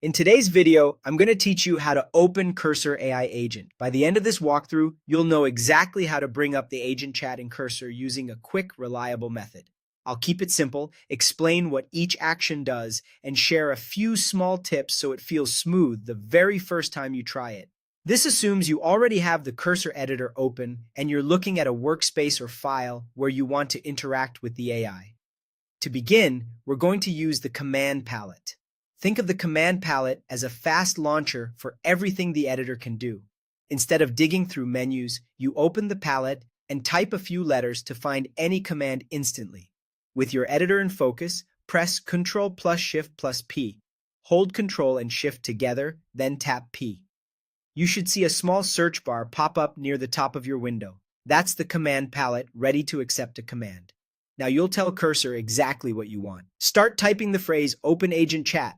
In today's video, I'm going to teach you how to open Cursor AI Agent. By the end of this walkthrough, you'll know exactly how to bring up the agent chat in Cursor using a quick, reliable method. I'll keep it simple, explain what each action does, and share a few small tips so it feels smooth the very first time you try it. This assumes you already have the Cursor editor open and you're looking at a workspace or file where you want to interact with the AI. To begin, we're going to use the command palette. Think of the command palette as a fast launcher for everything the editor can do. Instead of digging through menus, you open the palette and type a few letters to find any command instantly. With your editor in focus, press Ctrl plus Shift plus P. Hold Ctrl and Shift together, then tap P. You should see a small search bar pop up near the top of your window. That's the command palette ready to accept a command. Now you'll tell Cursor exactly what you want. Start typing the phrase Open Agent Chat.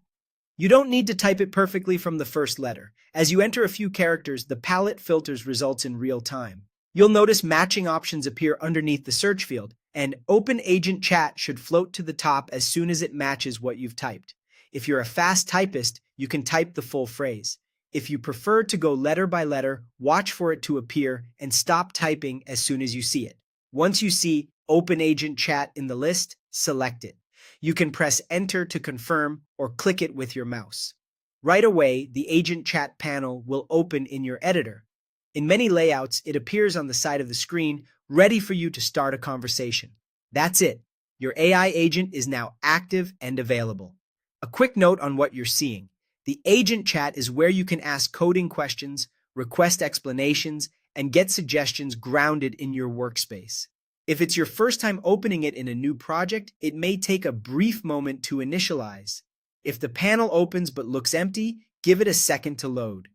You don't need to type it perfectly from the first letter. As you enter a few characters, the palette filters results in real time. You'll notice matching options appear underneath the search field, and Open Agent Chat should float to the top as soon as it matches what you've typed. If you're a fast typist, you can type the full phrase. If you prefer to go letter by letter, watch for it to appear and stop typing as soon as you see it. Once you see Open Agent Chat in the list, select it. You can press Enter to confirm or click it with your mouse. Right away, the Agent Chat panel will open in your editor. In many layouts, it appears on the side of the screen, ready for you to start a conversation. That's it. Your AI agent is now active and available. A quick note on what you're seeing. The Agent Chat is where you can ask coding questions, request explanations, and get suggestions grounded in your workspace. If it's your first time opening it in a new project, it may take a brief moment to initialize. If the panel opens but looks empty, give it a second to load.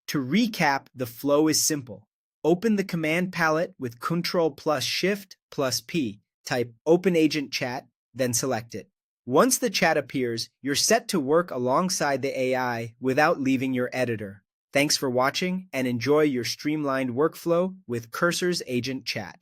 To recap, the flow is simple. Open the command palette with Ctrl plus Shift plus P. Type Open Agent Chat, then select it. Once the chat appears, you're set to work alongside the AI without leaving your editor. Thanks for watching and enjoy your streamlined workflow with Cursor's Agent Chat.